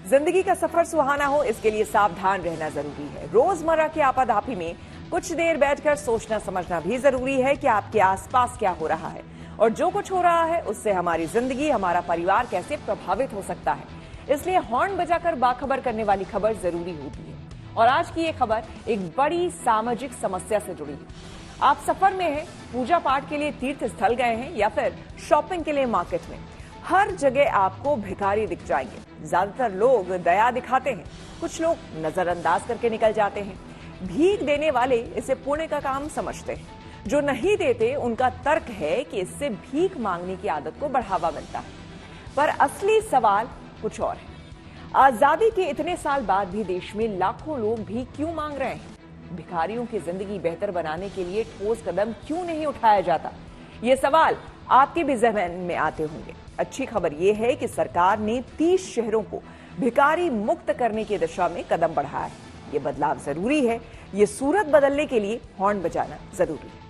जिंदगी का सफर सुहाना हो, इसके लिए सावधान रहना जरूरी है। रोजमर्रा की आपाधापी में कुछ देर बैठकर सोचना समझना भी जरूरी है कि आपके आसपास क्या हो रहा है और जो कुछ हो रहा है उससे हमारी जिंदगी, हमारा परिवार कैसे प्रभावित हो सकता है। इसलिए हॉर्न बजाकर बाखबर करने वाली खबर जरूरी होती है। और आज की ये खबर एक बड़ी सामाजिक समस्या से जुड़ी है। आप सफर में हैं, पूजा पाठ के लिए तीर्थ स्थल गए हैं या फिर शॉपिंग के लिए मार्केट में, हर जगह आपको भिखारी दिख जाएंगे। ज्यादातर लोग दया दिखाते हैं, कुछ लोग नजरअंदाज करके निकल जाते हैं। भीख देने वाले इसे पुण्य का काम समझते हैं, जो नहीं देते उनका तर्क है कि इससे भीख मांगने की आदत को बढ़ावा मिलता है। पर असली सवाल कुछ और है। आजादी के इतने साल बाद भी देश में लाखों लोग भीख क्यों मांग रहे हैं? भिखारियों की जिंदगी बेहतर बनाने के लिए ठोस कदम क्यों नहीं उठाया जाता? ये सवाल आपके भी ज़हन में आते होंगे। अच्छी खबर यह है कि सरकार ने 30 शहरों को भिखारी मुक्त करने की दिशा में कदम बढ़ाया है। ये बदलाव जरूरी है। ये सूरत बदलने के लिए हॉर्न बजाना जरूरी है।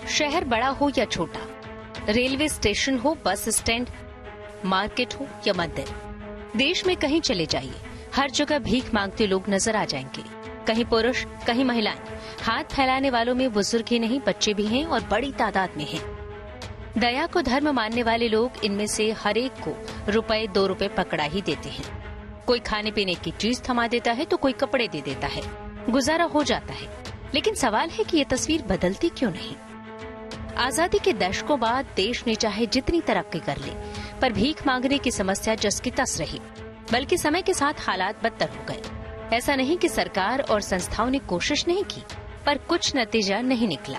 शहर बड़ा हो या छोटा, रेलवे स्टेशन हो, बस स्टैंड, मार्केट हो या मंदिर, देश में कहीं चले जाइए, हर जगह भीख मांगते लोग नजर आ जाएंगे। कहीं पुरुष, कहीं महिलाएं। हाथ फैलाने वालों में बुजुर्ग ही नहीं, बच्चे भी हैं और बड़ी तादाद में हैं। दया को धर्म मानने वाले लोग इनमें से हर एक को रुपए 2 रुपए पकड़ा ही देते हैं। कोई खाने पीने की चीज थमा देता है तो कोई कपड़े दे देता है, गुजारा हो जाता है। लेकिन सवाल है कि ये तस्वीर बदलती क्यों नहीं? आजादी के दशकों बाद देश ने चाहे जितनी तरक्की कर ली, पर भीख मांगने की समस्या जस की तस रही, बल्कि समय के साथ हालात बदतर हो गए। ऐसा नहीं कि सरकार और संस्थाओं ने कोशिश नहीं की, पर कुछ नतीजा नहीं निकला।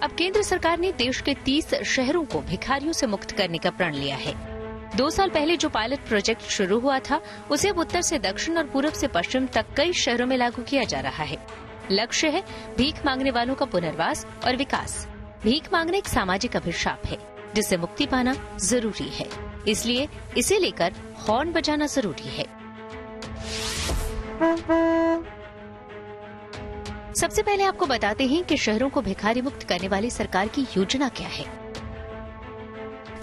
अब केंद्र सरकार ने देश के 30 शहरों को भिखारियों से मुक्त करने का प्रण लिया है। 2 साल पहले जो पायलट प्रोजेक्ट शुरू हुआ था, उसे अब उत्तर से दक्षिण और पूरब से पश्चिम तक कई शहरों में लागू किया जा रहा है। लक्ष्य है भीख मांगने वालों का पुनर्वास और विकास। भीख मांगना एक सामाजिक अभिशाप है, जिससे मुक्ति पाना जरूरी है। इसलिए इसे लेकर हॉर्न बजाना जरूरी है। सबसे पहले आपको बताते हैं कि शहरों को भिखारी मुक्त करने वाली सरकार की योजना क्या है।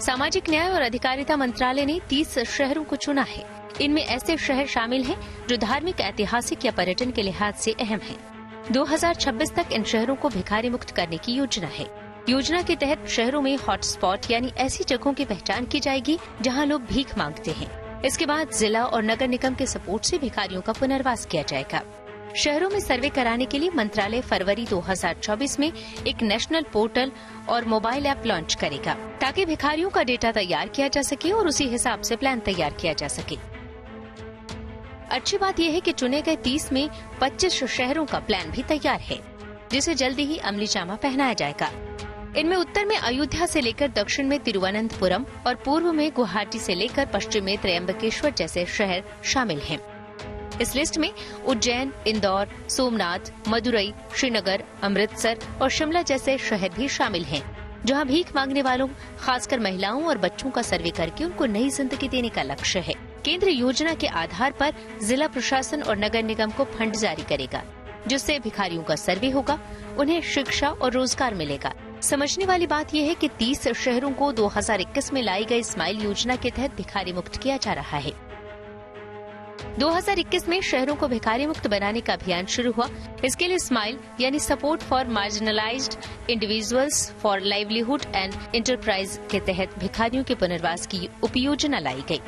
सामाजिक न्याय और अधिकारिता मंत्रालय ने 30 शहरों को चुना है। इनमें ऐसे शहर शामिल हैं जो धार्मिक, ऐतिहासिक या पर्यटन के लिहाज से अहम हैं। 2026 तक इन शहरों को भिखारी मुक्त करने की योजना है। योजना के तहत शहरों में हॉटस्पॉट यानी ऐसी जगहों की पहचान की जाएगी जहां लोग भीख मांगते हैं। इसके बाद जिला और नगर निगम के सपोर्ट से भिखारियों का पुनर्वास किया जाएगा। शहरों में सर्वे कराने के लिए मंत्रालय फरवरी 2024 में एक नेशनल पोर्टल और मोबाइल ऐप लॉन्च करेगा, ताकि भिखारियों का डेटा तैयार किया जा सके और उसी हिसाब से प्लान तैयार किया जा सके। अच्छी बात यह है कि चुने गए 30 में 25 शहरों का प्लान भी तैयार है, जिसे जल्दी ही अमली जामा पहनाया जाएगा। इनमें उत्तर में अयोध्या से लेकर दक्षिण में तिरुवनंतपुरम और पूर्व में गुवाहाटी से लेकर पश्चिम में त्र्यंबकेश्वर जैसे शहर शामिल हैं। इस लिस्ट में उज्जैन, इंदौर, सोमनाथ, मदुरई, श्रीनगर, अमृतसर और शिमला जैसे शहर भी शामिल हैं, जहां भीख मांगने वालों, खासकर महिलाओं और बच्चों का सर्वे करके उनको नई जिंदगी देने का लक्ष्य है। केंद्र योजना के आधार पर जिला प्रशासन और नगर निगम को फंड जारी करेगा, जिससे भिखारियों का सर्वे होगा, उन्हें शिक्षा और रोजगार मिलेगा। समझने वाली बात यह है कि 30 शहरों को 2021 में लाई गई स्माइल योजना के तहत भिखारी मुक्त किया जा रहा है। 2021 में शहरों को भिखारी मुक्त बनाने का अभियान शुरू हुआ। इसके लिए स्माइल यानी support for marginalised individuals for livelihood and enterprise के तहत भिखारियों के पुनर्वास की उपयोजना लाई गई।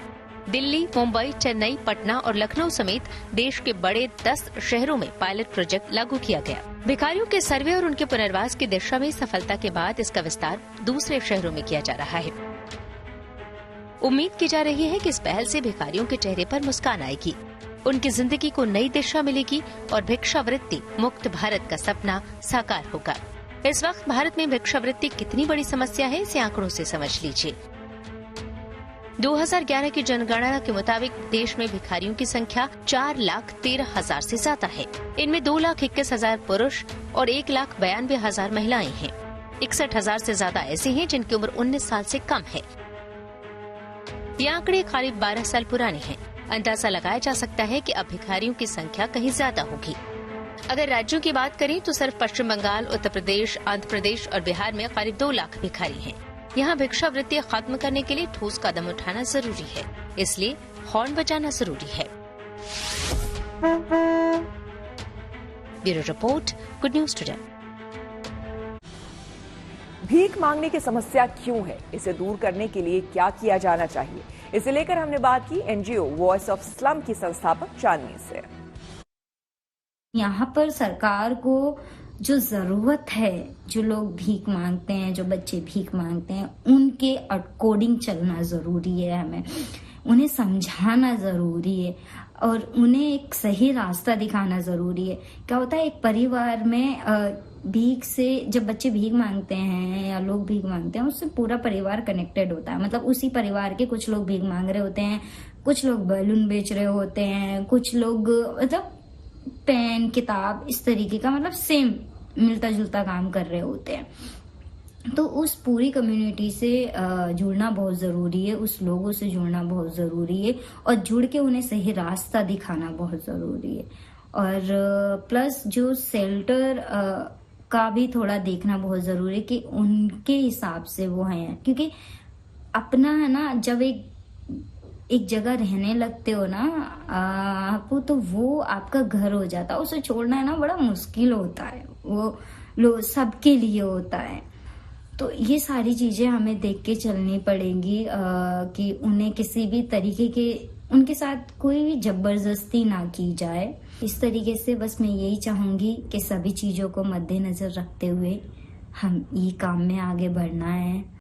दिल्ली, मुंबई, चेन्नई, पटना और लखनऊ समेत देश के बड़े 10 शहरों में पायलट प्रोजेक्ट लागू किया गया। भिखारियों के सर्वे और उनके पुनर्वास की दिशा में सफलता के बाद इसका विस्तार दूसरे शहरों में किया जा रहा है। उम्मीद की जा रही है कि इस पहल से भिखारियों के चेहरे पर मुस्कान आएगी, उनकी जिंदगी को नई दिशा मिलेगी और भिक्षावृत्ति मुक्त भारत का सपना साकार होगा। इस वक्त भारत में भिक्षावृत्ति कितनी बड़ी समस्या है, इसे आंकड़ों से समझ लीजिए। 2011 की जनगणना के मुताबिक देश में भिखारियों की संख्या 4,13,000 से ज्यादा है। इनमें 2,21,000 पुरुष और 1,92,000 महिलाएं हैं। 61,000 से ज्यादा ऐसे हैं जिनकी उम्र 19 साल से कम है। ये आंकड़े करीब 12 साल पुराने हैं। अंदाजा लगाया जा सकता है कि अब भिखारियों की संख्या कहीं ज्यादा होगी। अगर राज्यों की बात करें तो सिर्फ पश्चिम बंगाल, उत्तर प्रदेश, आंध्र प्रदेश और बिहार में करीब 2 लाख भिखारी हैं। यहाँ भिक्षावृत्ति खत्म करने के लिए ठोस कदम उठाना जरूरी है, इसलिए हॉर्न बजाना जरूरी है। Bureau report, good news today. भीख मांगने की समस्या क्यों है, इसे दूर करने के लिए क्या किया जाना चाहिए, इसे लेकर हमने बात की एनजीओ वॉइस ऑफ स्लम की संस्थापक चांदनी से। यहाँ पर सरकार को जो जरूरत है, जो लोग भीख मांगते हैं, जो बच्चे भीख मांगते हैं, उनके अकॉर्डिंग चलना जरूरी है। हमें उन्हें समझाना जरूरी है और उन्हें एक सही रास्ता दिखाना जरूरी है। क्या होता है, एक परिवार में भीख से जब बच्चे भीख मांगते हैं या लोग भीख मांगते हैं, उससे पूरा परिवार कनेक्टेड होता है। मतलब उसी परिवार के कुछ लोग भीख मांग रहे होते हैं, कुछ लोग बैलून बेच रहे होते हैं, कुछ लोग मतलब पेन, किताब, इस तरीके का मतलब सेम मिलता जुलता काम कर रहे होते हैं। तो उस पूरी कम्युनिटी से जुड़ना बहुत जरूरी है, उस लोगों से जुड़ना बहुत जरूरी है और जुड़ के उन्हें सही रास्ता दिखाना बहुत जरूरी है। और प्लस जो शेल्टर का भी थोड़ा देखना बहुत जरूरी है कि उनके हिसाब से वो हैं, क्योंकि अपना है ना, जब एक जगह रहने लगते हो ना आपको, तो वो आपका घर हो जाता है। उसे छोड़ना है ना बड़ा मुश्किल होता है, वो सबके लिए होता है। तो ये सारी चीजें हमें देख के चलनी पड़ेंगी कि उन्हें किसी भी तरीके के, उनके साथ कोई भी जबरदस्ती ना की जाए। इस तरीके से बस मैं यही चाहूंगी कि सभी चीजों को मद्देनजर रखते हुए हम ये काम में आगे बढ़ना है।